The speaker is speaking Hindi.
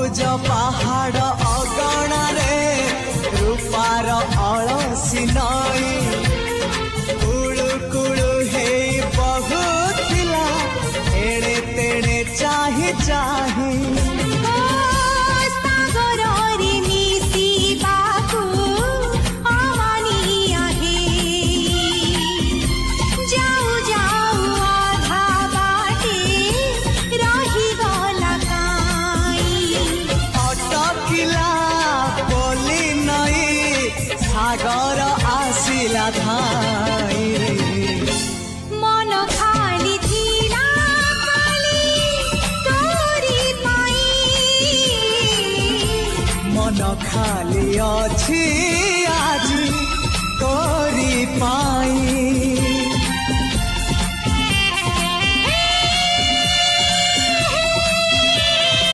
सबुज पहाड़ अगणा रे रूपार अलसी नई कुळु कुळु हे बहुथिला एड़े तेड़े चाही चाही सागर आसिला धाई मन खाली थिला खाली तोरी पाई मन खाली अछि आज तोरी पाई।